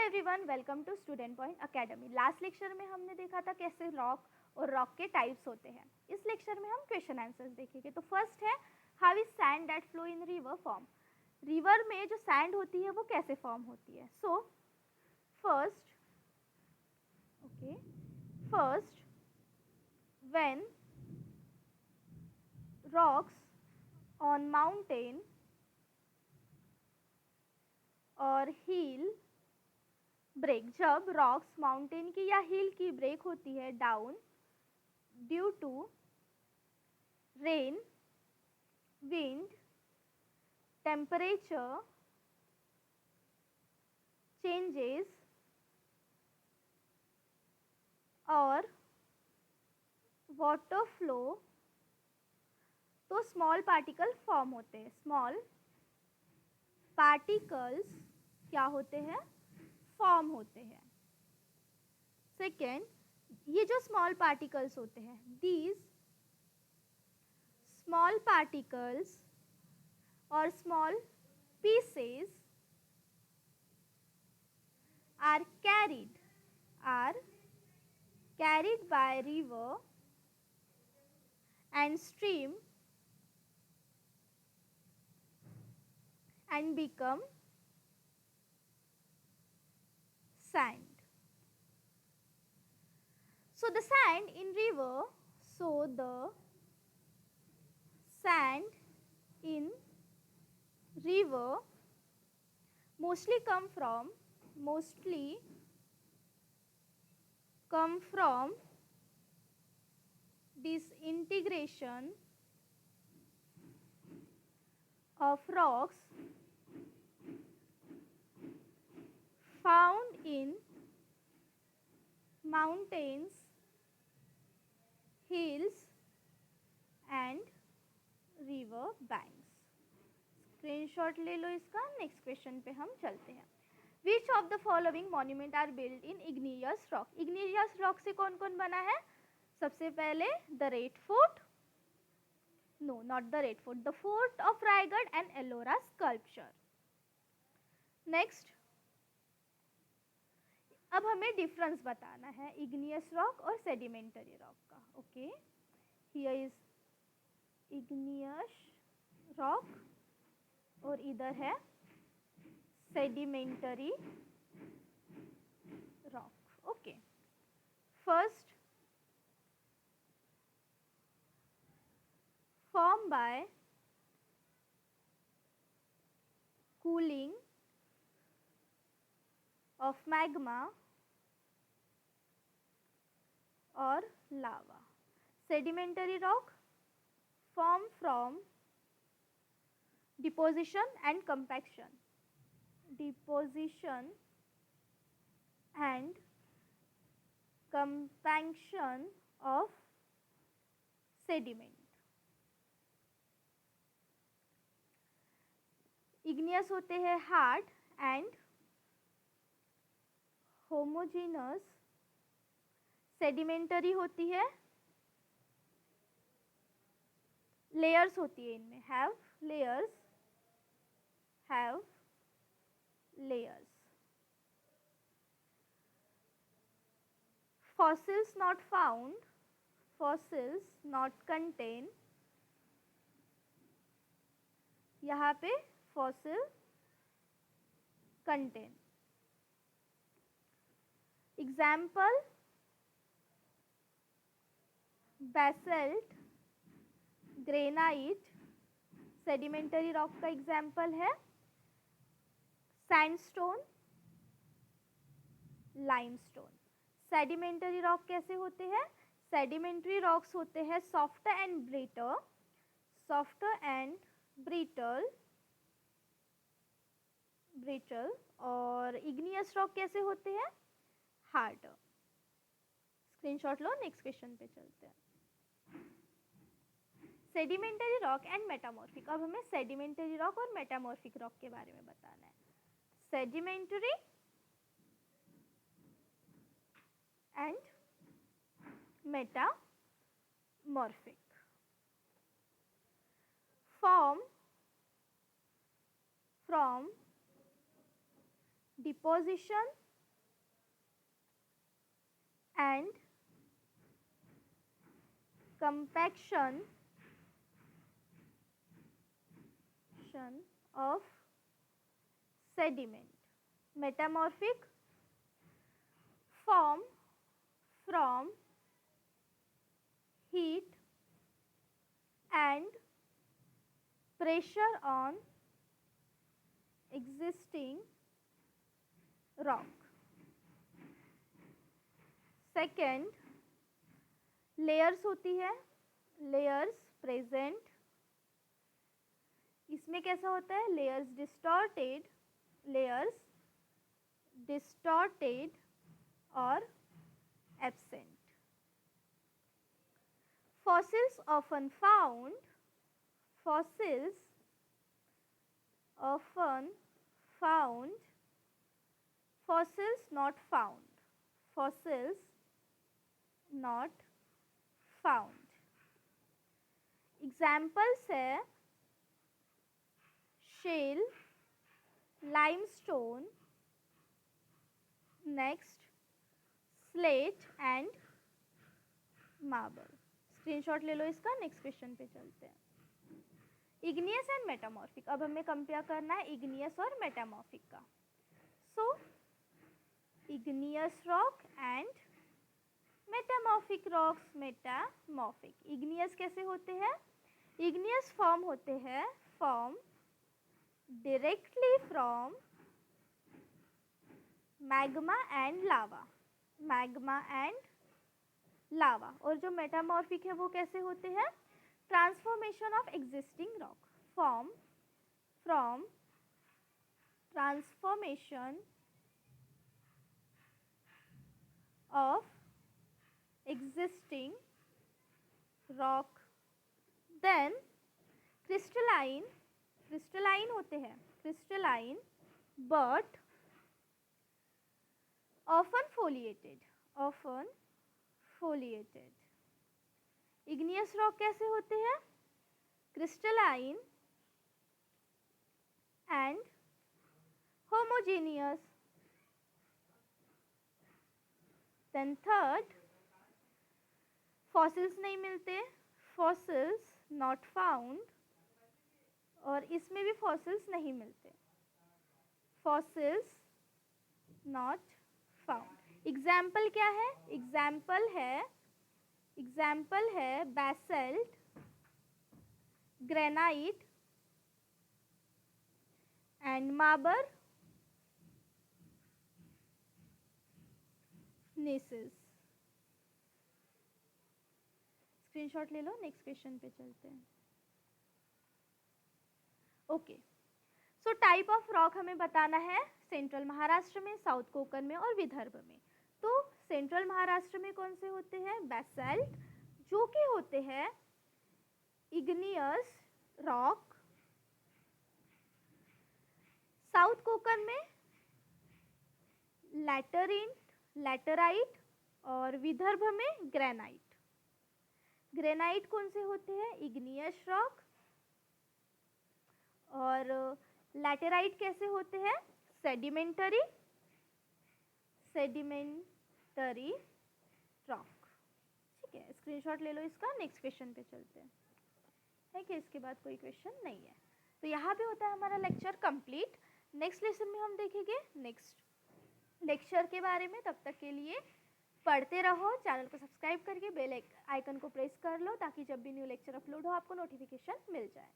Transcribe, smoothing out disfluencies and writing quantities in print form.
Everyone, welcome to student point academy. Last lecture में हमने देखा था कैसे रॉक और रॉक के टाइप्स होते हैं। इस लेक्चर में हम क्वेश्चन आंसर्स देखेंगे। तो फर्स्ट है, how is sand that flow in river form. River में जो सैंड होती है वो कैसे फॉर्म होती है। So first first when rocks on mountain और हिल ब्रेक, जब रॉक्स माउंटेन की या हिल की ब्रेक होती है down due to rain, wind, temperature changes और वाटर फ्लो, तो स्मॉल पार्टिकल फॉर्म होते हैं। स्मॉल पार्टिकल्स क्या होते हैं, फॉर्म होते हैं। सेकेंड, ये जो स्मॉल पार्टिकल्स होते हैं, दीज स्मॉल पार्टिकल्स और small pieces are carried by river and stream and become sand. So the sand in river, mostly come from disintegration of rocks found in mountains, hills and river banks. Screenshot ले लो इसका। Next question पे हम चलते हैं। Which of the following monument are build in igneous rock. Igneous rock से कौन कौन बना है। सबसे पहले the Red Fort, no not the Red Fort, the fort of Raigad and Ellora sculpture. Next, अब हमें डिफरेंस बताना है इग्नियस रॉक और सेडिमेंटरी रॉक का। Okay, here is igneous rock और इधर है sedimentary rock. Okay, first, formed by cooling of magma or lava. Sedimentary rock form from deposition and compaction. Deposition and compaction of sediment. Igneous होते हैं hard and homogeneous. Sedimentary होती है, layers होती है इनमें, have layers. fossils not contain, यहाँ पे fossil contain। Example, basalt, granite sedimentary rock का एग्जाम्पल है। Sandstone, limestone. सेडिमेंटरी रॉक कैसे होते हैं। सेडिमेंटरी रॉक्स होते हैं सॉफ्ट एंड ब्रिटल और इग्नियस रॉक कैसे होते हैं, हार्ड। स्क्रीनशॉट लो। नेक्स्ट क्वेश्चन पे चलते हैं। Sedimentary rock and metamorphic. अब हमें सेडिमेंटरी रॉक और मेटामॉर्फिक रॉक के बारे में बताना है। Sedimentary and metamorphic form from deposition and compaction of sediment. Metamorphic form from heat and pressure on existing rock. Second, layers होती है, layers present. इसमें कैसा होता है, layers distorted or absent. Fossils often found, fossils not found, fossils not found. Examples है shale, limestone, next slate and marble. Screenshot ले लो इसका, नेक्स्ट क्वेश्चन पे चलते हैं. इग्नियस एंड मेटामॉर्फिक, अब हमें कंपेयर करना है इग्नियस और मेटामॉर्फिक का. So igneous rock and metamorphic rocks. Metamorphic, igneous कैसे होते हैं, इग्नियस फॉर्म होते हैं form directly from magma and lava, और जो मेटामॉर्फिक है वो कैसे होते हैं, transformation of existing rock, form from transformation of existing rock. Then crystalline होते हैं, crystalline but often foliated. igneous rock कैसे होते हैं, crystalline and homogeneous. Then third, fossils नहीं मिलते, फॉसिल्स नॉट फाउंड, और इसमें भी फॉसिल्स नहीं मिलते, फॉसिल्स नॉट फाउंड. एग्जाम्पल क्या है, एग्जाम्पल है basalt, granite and marble, नेसेस. Screenshot ले लो, नेक्स्ट क्वेश्चन पे चलते हैं. Okay, so type of rock हमें बताना है सेंट्रल महाराष्ट्र में, साउथ कोकन में और विदर्भ में. तो सेंट्रल महाराष्ट्र में कौन से होते हैं, बेसल्ट, जो कि होते हैं इग्नियस रॉक. साउथ कोकन में लैटेराइट और विदर्भ में ग्रेनाइट. ग्रेनाइट कौन से होते हैं, इग्नियस रॉक, और लैटेराइट कैसे होते हैं, सेडिमेंटरी रॉक. ठीक है, स्क्रीनशॉट ले लो इसका, नेक्स्ट क्वेश्चन पे चलते हैं. है कि इसके बाद कोई क्वेश्चन नहीं है. तो यहाँ पे होता है हमारा लेक्चर कंप्लीट. नेक्स्ट लेसन में हम देखेंगे नेक्स्ट लेक्चर के बारे में. तब तक के लिए पढ़ते रहो, चैनल को सब्सक्राइब करके बेल आइकन को प्रेस कर लो ताकि जब भी न्यू लेक्चर अपलोड हो आपको नोटिफिकेशन मिल जाए.